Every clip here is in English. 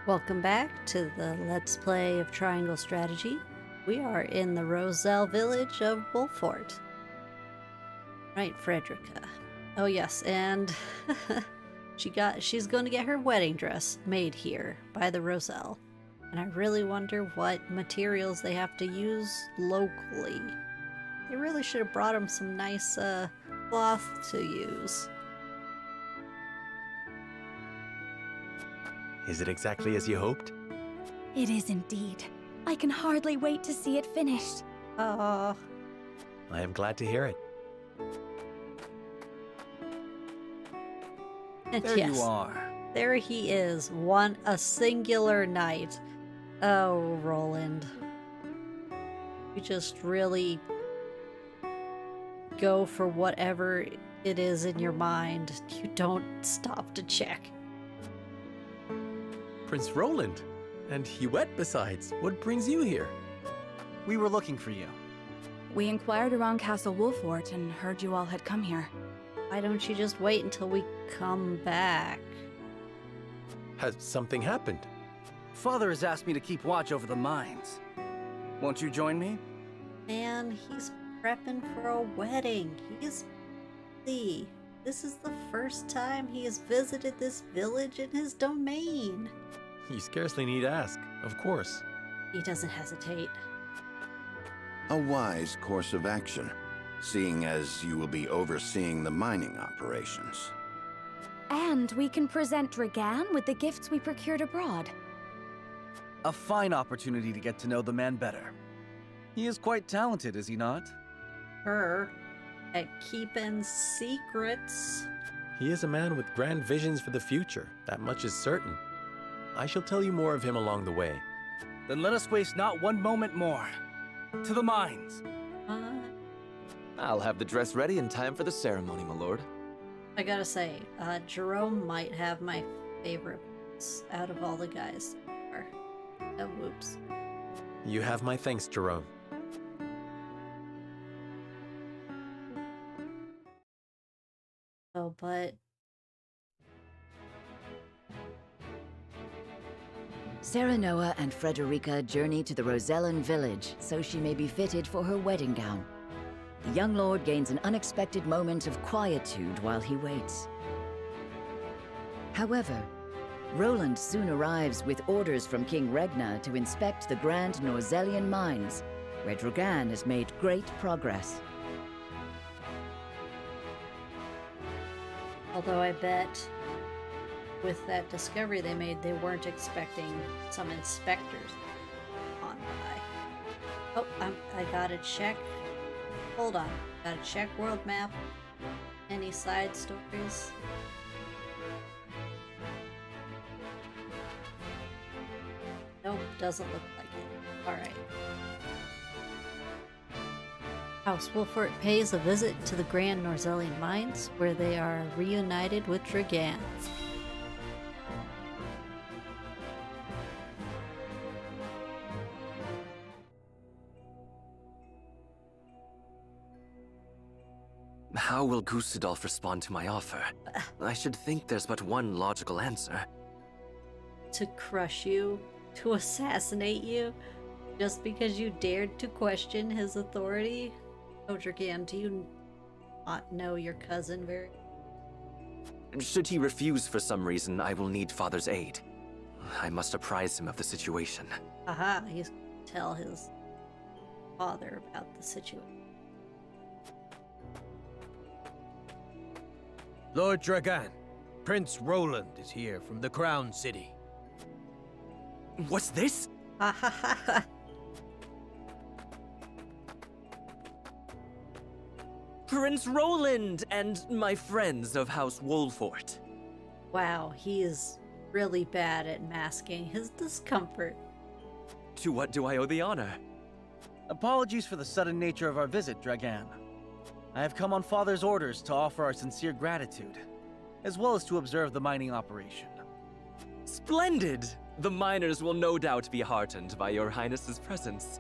Welcome back to the Let's Play of Triangle Strategy. We are in the Roselle village of Wolfort. Right, Frederica. Oh yes, and she's going to get her wedding dress made here by the Roselle. And I really wonder what materials they have to use locally. They really should have brought them some nice cloth to use. Is it exactly as you hoped? It is indeed. I can hardly wait to see it finished. Oh. I am glad to hear it. And There yes, you are. there he is, a singular knight. Oh, Roland. You just really go for whatever it is in your mind. You don't stop to check. Prince Roland. And Huette besides. What brings you here? We were looking for you. We inquired around Castle Wolfort and heard you all had come here. Why don't you just wait until we come back? Has something happened? Father has asked me to keep watch over the mines. Won't you join me? Man, he's prepping for a wedding. He's busy. This is the first time he has visited this village in his domain. You scarcely need ask, of course. He doesn't hesitate. A wise course of action, seeing as you will be overseeing the mining operations. And we can present Dragan with the gifts we procured abroad. A fine opportunity to get to know the man better. He is quite talented, is he not? Her at keeping secrets. He is a man with grand visions for the future. That much is certain. I shall tell you more of him along the way. Then let us waste not one moment more. To the mines. I'll have the dress ready in time for the ceremony, my lord. I gotta say, Jerome might have my favorite out of all the guys. Oh, whoops. You have my thanks, Jerome. Oh, but... Serenoa and Frederica journey to the Rosellan village so she may be fitted for her wedding gown. The young lord gains an unexpected moment of quietude while he waits. However, Roland soon arrives with orders from King Regna to inspect the grand Norzelian mines, where Dragan has made great progress. Although I bet with that discovery they made, they weren't expecting some inspectors on by. Oh, I gotta check. Hold on. Gotta check world map. Any side stories? Nope, doesn't look like it. Alright. House Wolfort pays a visit to the Grand Norzelian Mines, where they are reunited with Dragan. How will Gustadolf respond to my offer? I should think there's but one logical answer. To crush you, to assassinate you, just because you dared to question his authority? Oh, Dragan, do you not know your cousin very? Should he refuse for some reason, I will need Father's aid. I must apprise him of the situation. Aha, he's gonna tell his father about the situation. Lord Dragan, Prince Roland is here from the Crown City. What's this? Ha ha ha ha! Prince Roland and my friends of House Wolfort. Wow, he is really bad at masking his discomfort. To what do I owe the honor? Apologies for the sudden nature of our visit, Dragan. I have come on Father's orders to offer our sincere gratitude, as well as to observe the mining operation. Splendid! The miners will no doubt be heartened by your highness's presence.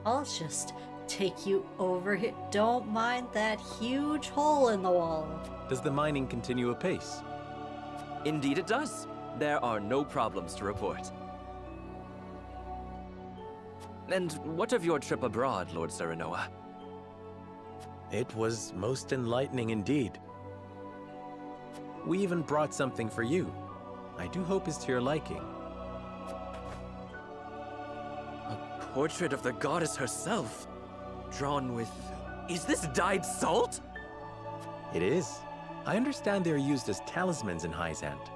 I'll just take you over here. Don't mind that huge hole in the wall. Does the mining continue apace? Indeed it does. There are no problems to report. And what of your trip abroad, Lord Serenoa? It was most enlightening indeed. We even brought something for you. I do hope it's to your liking. A portrait of the goddess herself, drawn with... Is this dyed salt? It is. I understand they are used as talismans in Hyzant.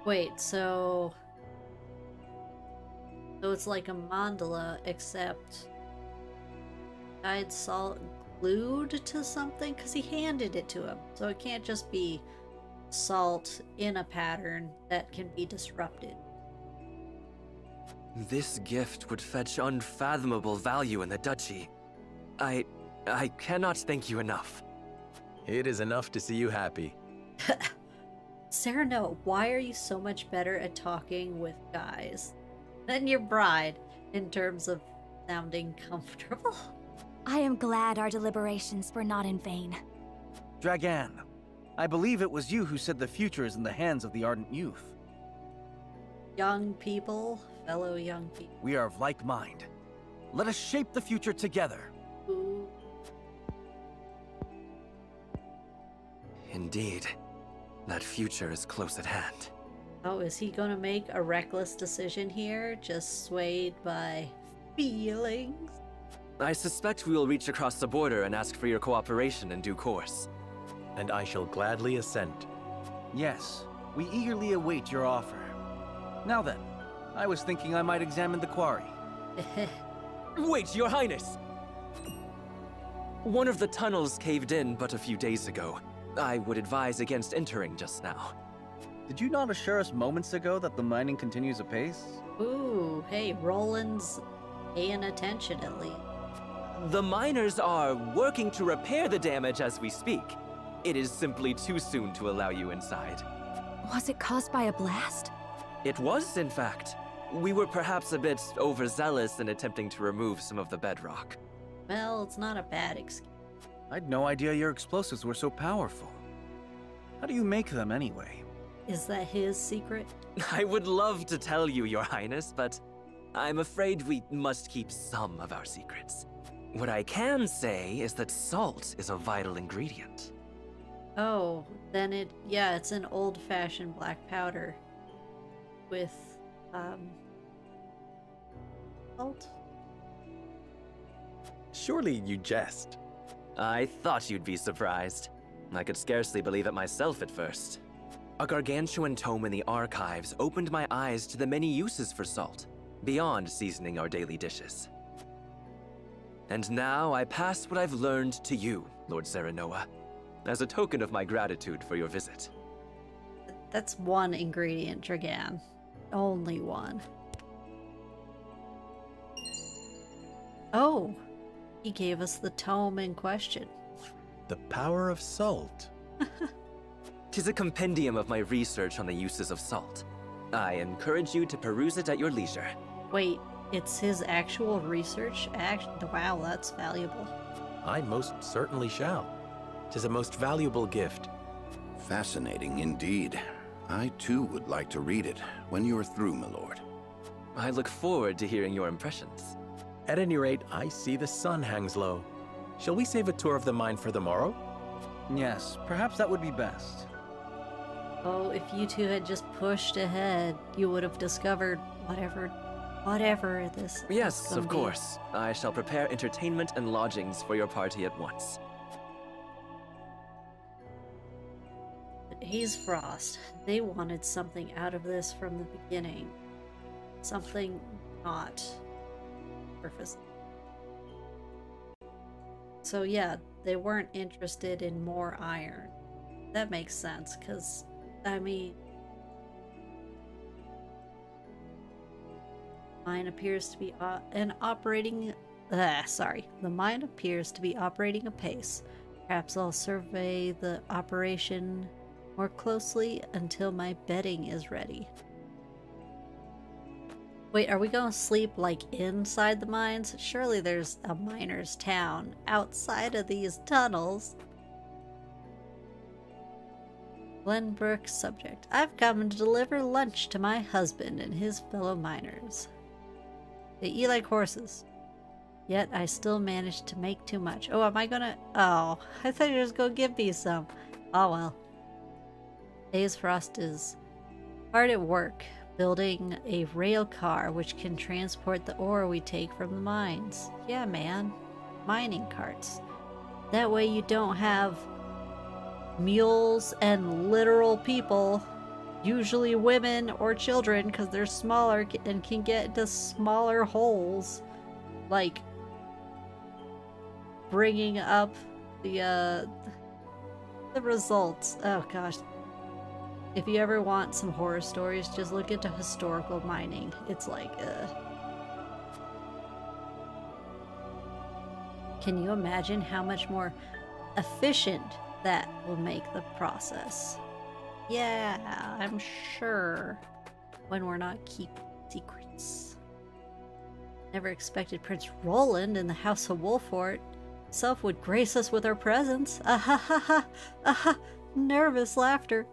Wait, so it's like a mandala, except dyed salt glued to something? Because he handed it to him. So it can't just be salt in a pattern that can be disrupted. This gift would fetch unfathomable value in the duchy. I cannot thank you enough. It is enough to see you happy. Sereno, why are you so much better at talking with guys than your bride in terms of sounding comfortable? I am glad our deliberations were not in vain. Dragan, I believe it was you who said the future is in the hands of the ardent youth. Young people, fellow young people. We are of like mind. Let us shape the future together. Ooh. Indeed, that future is close at hand. Oh, is he gonna make a reckless decision here, just swayed by feelings? I suspect we will reach across the border and ask for your cooperation in due course. And I shall gladly assent. Yes, we eagerly await your offer. Now then, I was thinking I might examine the quarry. Wait, Your Highness! One of the tunnels caved in but a few days ago. I would advise against entering just now. Did you not assure us moments ago that the mining continues apace? Ooh, hey, Roland's paying attention at least. The miners are working to repair the damage as we speak. It is simply too soon to allow you inside. Was it caused by a blast? It was, in fact. We were perhaps a bit overzealous in attempting to remove some of the bedrock. Well, it's not a bad excuse. I'd no idea your explosives were so powerful. How do you make them anyway? Is that his secret? I would love to tell you, Your Highness, but I'm afraid we must keep some of our secrets. What I can say is that salt is a vital ingredient. Oh, then it's an old-fashioned black powder with, salt? Surely you jest. I thought you'd be surprised. I could scarcely believe it myself at first. A gargantuan tome in the archives opened my eyes to the many uses for salt, beyond seasoning our daily dishes. And now I pass what I've learned to you, Lord Serenoa, as a token of my gratitude for your visit. That's one ingredient, Dragan. Only one. Oh, he gave us the tome in question. The power of salt. 'Tis a compendium of my research on the uses of salt. I encourage you to peruse it at your leisure. Wait, it's his actual research? Wow, that's valuable. I most certainly shall. 'Tis a most valuable gift. Fascinating indeed. I too would like to read it when you are through, my lord. I look forward to hearing your impressions. At any rate, I see the sun hangs low. Shall we save a tour of the mine for the morrow? Yes, perhaps that would be best. Oh, if you two had just pushed ahead, you would have discovered whatever this Yes, is gonna of be. course. I shall prepare entertainment and lodgings for your party at once. Haze Frost, they wanted something out of this from the beginning. Something not surface. So yeah, they weren't interested in more iron. That makes sense, because, I mean, mine appears to be the mine appears to be operating apace. Perhaps I'll survey the operation more closely until my bedding is ready. Wait, are we going to sleep, like, inside the mines? Surely there's a miner's town outside of these tunnels. Glenbrook subject. I've come to deliver lunch to my husband and his fellow miners. They eat like horses. Yet I still manage to make too much. Oh, am I gonna... Oh, I thought you were just gonna give me some. Oh well. Frost is hard at work building a rail car which can transport the ore we take from the mines. Yeah, man. Mining carts. That way you don't have mules and literal people, usually women or children because they're smaller and can get into smaller holes, like bringing up the results. Oh gosh. If you ever want some horror stories, just look into historical mining. It's like, Can you imagine how much more efficient that will make the process? Yeah, I'm sure. When we're not keeping secrets. Never expected Prince Roland in the House of Wolfort himself would grace us with our presence. Nervous laughter.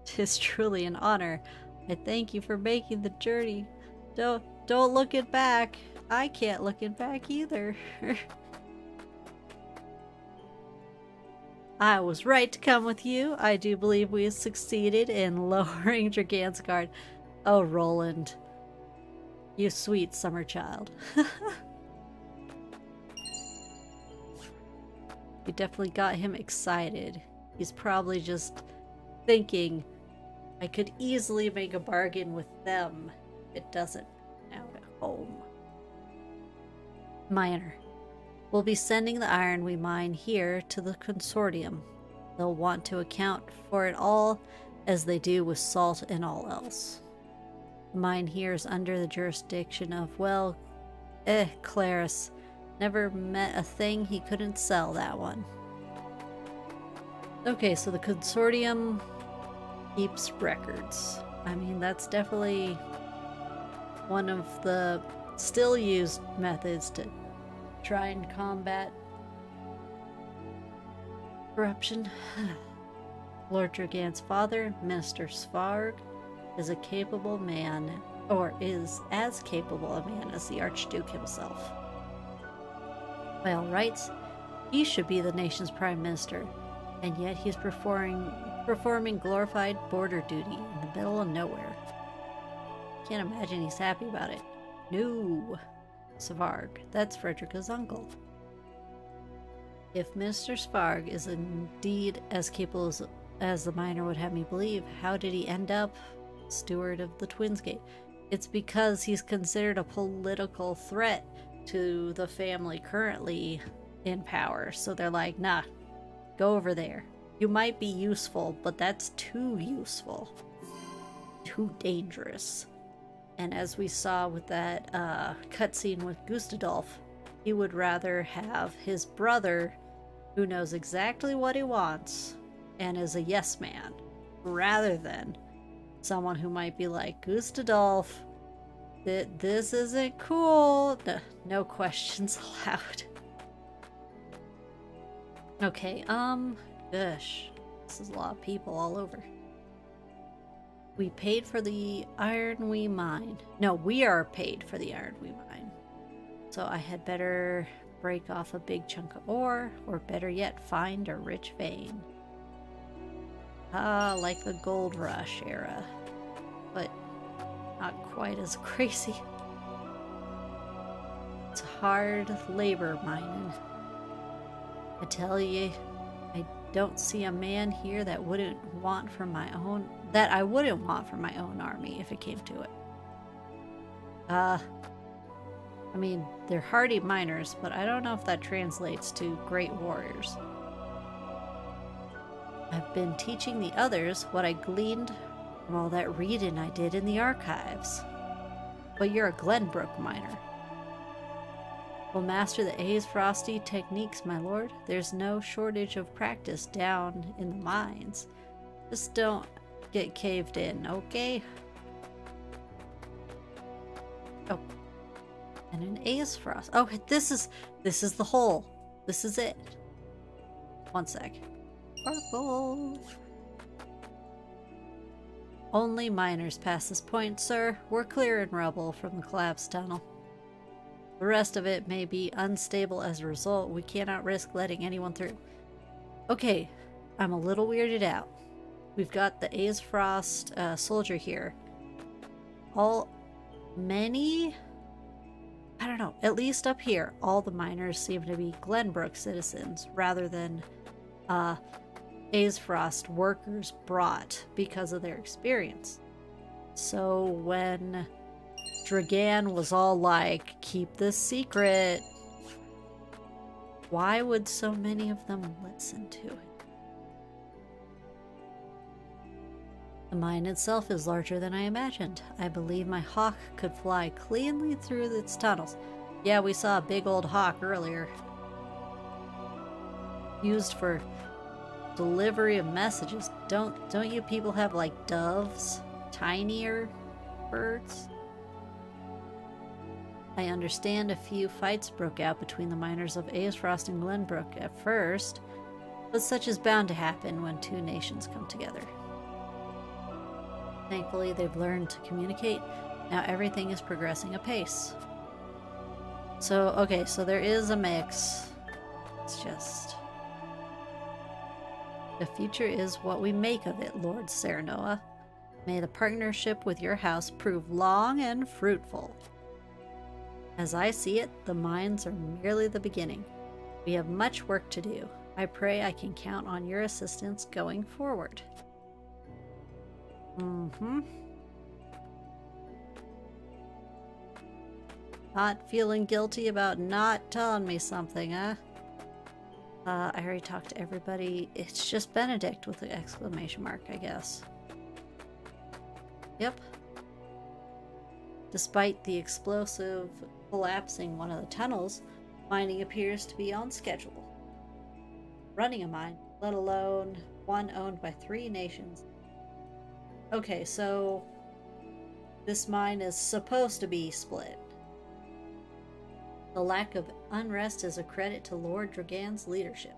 'Tis truly an honor. I thank you for making the journey. Don't look it back. I can't look it back either. I was right to come with you. I do believe we have succeeded in lowering Dragan's guard. Oh, Roland. You sweet summer child. We definitely got him excited. He's probably just thinking, I could easily make a bargain with them. It doesn't out at home. Miner. We'll be sending the iron we mine here to the consortium. They'll want to account for it all as they do with salt and all else. The mine here is under the jurisdiction of, well, Claris. Never met a thing he couldn't sell, that one. Okay, so the consortium keeps records. I mean, that's definitely one of the still used methods to try and combat corruption. Lord Dragan's father, Minister Svarg, is a capable man, or is as capable a man as the Archduke himself. By all rights, he should be the nation's prime minister, and yet he's performing glorified border duty in the middle of nowhere. Can't imagine he's happy about it. No. Svarg, that's Frederica's uncle. If Minister Svarg is indeed as capable as the miner would have me believe, how did he end up steward of the Twins Gate? It's because he's considered a political threat to the family currently in power. So they're like, nah, go over there. You might be useful, but that's too useful. Too dangerous. And as we saw with that cutscene with Gustadolf, he would rather have his brother, who knows exactly what he wants and is a yes man, rather than someone who might be like, Gustadolf, this isn't cool. No questions allowed. Okay, gosh, this is a lot of people all over. We paid for the iron we mine. No, we are paid for the iron we mine. So I had better break off a big chunk of ore, or better yet, find a rich vein. Like the gold rush era, but not quite as crazy. It's hard labor mining. I tell you, I don't see a man here that I wouldn't want for my own army if it came to it. I mean, they're hardy miners, but I don't know if that translates to great warriors. I've been teaching the others what I gleaned from all that reading I did in the archives. But you're a Glenbrook miner. Will master the Frosty techniques, my lord. There's no shortage of practice down in the mines. Just don't get caved in, okay? Oh. And an Frost. Oh, this is the hole. This is it. One sec. Sparkle. Only miners pass this point, sir. We're clearing rubble from the collapsed tunnel. The rest of it may be unstable as a result. We cannot risk letting anyone through. Okay, I'm a little weirded out. We've got the A's Frost soldier here. Many? I don't know. At least up here, all the miners seem to be Glenbrook citizens rather than A's Frost workers brought because of their experience. So when Dragan was all like, keep this secret, why would so many of them listen to it? The mine itself is larger than I imagined. I believe my hawk could fly cleanly through its tunnels. Yeah, we saw a big old hawk earlier. Used for delivery of messages. Don't you people have like doves? Tinier birds? I understand a few fights broke out between the miners of Aesfrost and Glenbrook at first, but such is bound to happen when two nations come together. Thankfully, they've learned to communicate. Now everything is progressing apace. So, okay, so there is a mix. It's just... the future is what we make of it, Lord Serenoa. May the partnership with your house prove long and fruitful. As I see it, the mines are merely the beginning. We have much work to do. I pray I can count on your assistance going forward. Not feeling guilty about not telling me something, huh? I already talked to everybody. It's just Benedict with the exclamation mark, I guess. Yep. Despite the explosive collapsing one of the tunnels, mining appears to be on schedule. Running a mine, let alone one owned by 3 nations. Okay, so this mine is supposed to be split. The lack of unrest is a credit to Lord Dragan's leadership,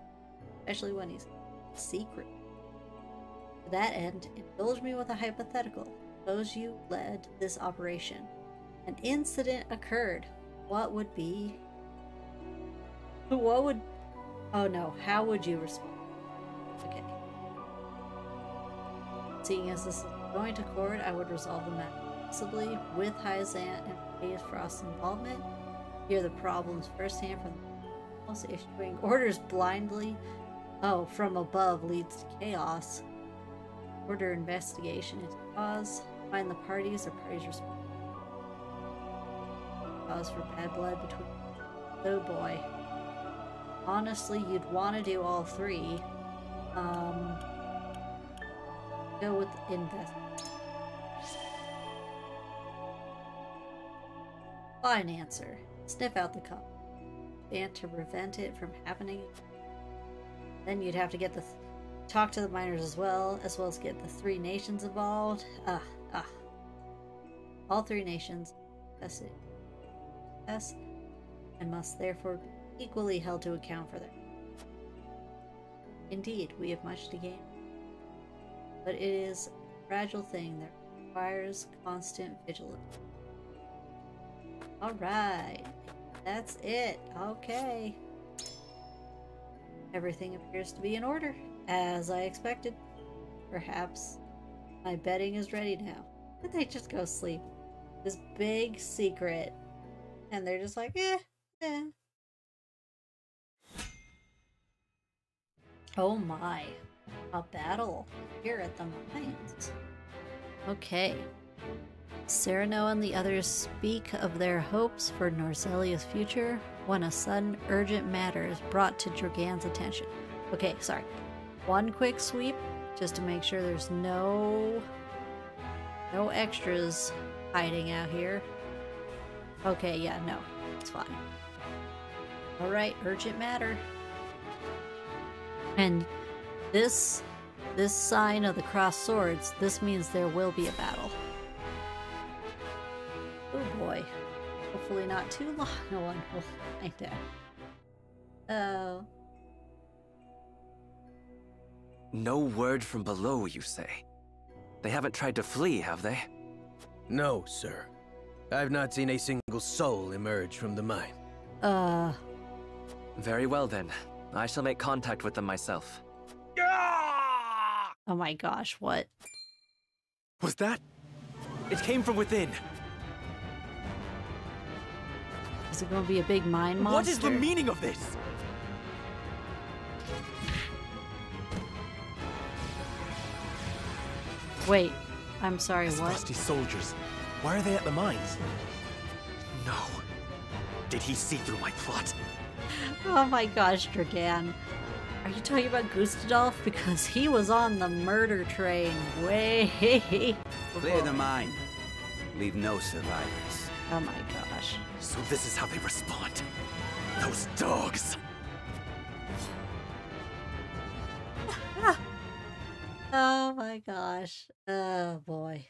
especially when he's secret. To that end, indulge me with a hypothetical. Suppose you led this operation. An incident occurred. What would be... What would... Oh no, how would you respond? Okay. Seeing as this is going to court, I would resolve the matter possibly with Hyzant and Frost's involvement. Hear the problems firsthand from also issuing orders blindly. Oh, from above leads to chaos. Order investigation into cause. Find the parties or parties responsible. Cause for bad blood between. Oh boy. Honestly, you'd want to do all 3. Go with investigation. Financer. Sniff out the cup. And to prevent it from happening. Then you'd have to get talk to the miners as well as get the 3 nations involved. All 3 nations yes, and must therefore be equally held to account for them. Indeed, we have much to gain, but it is a fragile thing that requires constant vigilance. Alright, that's it. Okay. Everything appears to be in order, as I expected. Perhaps my bedding is ready now. Did they just go sleep? This big secret. And they're just like, eh. Oh my. A battle here at the mines. Okay. Serenoa and the others speak of their hopes for Norzelia's future when a sudden urgent matter is brought to Dragan's attention. Okay, sorry. One quick sweep just to make sure there's no extras hiding out here. Okay, yeah, no, it's fine. Alright, urgent matter. And this sign of the crossed swords, this means there will be a battle. Oh boy. Hopefully not too long. No one will find out. Oh. No word from below, you say? They haven't tried to flee, have they? No, sir. I've not seen a single soul emerge from the mine. Very well then. I shall make contact with them myself. Oh my gosh, what? Was that? It came from within. Is it going to be a big mine monster? What is the meaning of this? Wait, I'm sorry, These what? rusty soldiers. Why are they at the mines? No. Did he see through my plot? Oh my gosh, Dragan. Are you talking about Gustadolf? Because he was on the murder train way Clear the mine. Leave no survivors. Oh my gosh. So this is how they respond. Those dogs. Oh my gosh. Oh boy.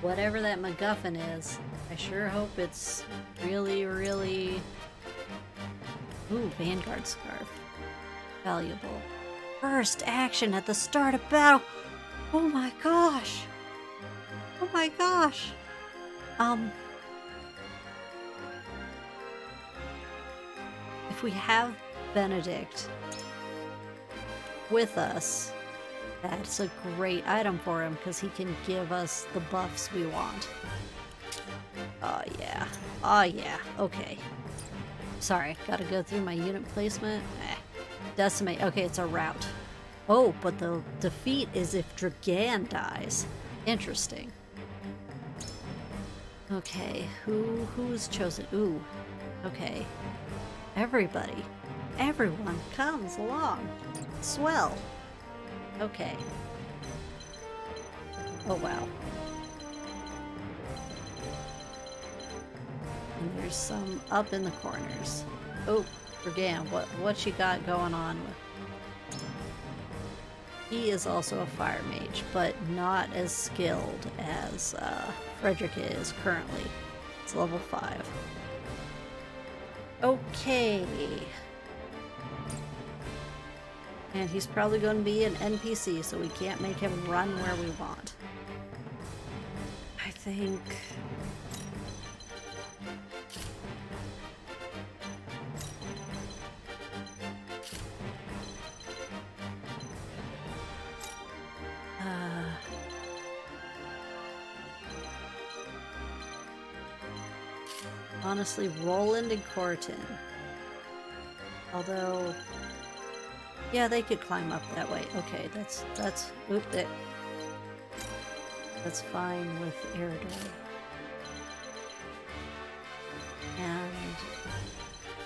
Whatever that MacGuffin is, I sure hope it's really, really... Ooh, Vanguard Scarf. Valuable. First action at the start of battle! Oh my gosh! Oh my gosh! If we have Benedict with us, that's a great item for him because he can give us the buffs we want. Oh yeah. Oh yeah. Okay. Sorry, gotta go through my unit placement. Decimate. Okay, it's a route. Oh, but the defeat is if Dragan dies. Interesting. Okay, who's chosen? Ooh. Okay. Everybody. Everyone comes along. Swell. Okay. Oh wow. And there's some up in the corners. Oh, Dragan, what you got going on with? He is also a fire mage, but not as skilled as Frederica is currently. It's level 5. Okay. And he's probably going to be an NPC, so we can't make him run where we want. I think... honestly, Roland and Corton. Although... yeah, they could climb up that way. Okay, that's fine with Eridor. And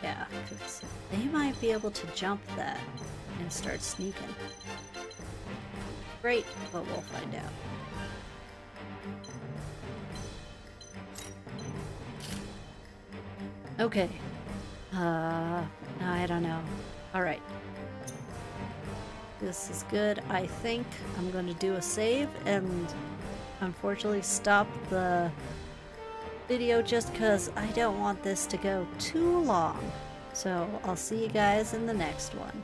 yeah, because they might be able to jump that and start sneaking. Great, but we'll find out. Okay. I don't know. Alright. This is good. I think I'm going to do a save and unfortunately stop the video just because I don't want this to go too long. So I'll see you guys in the next one.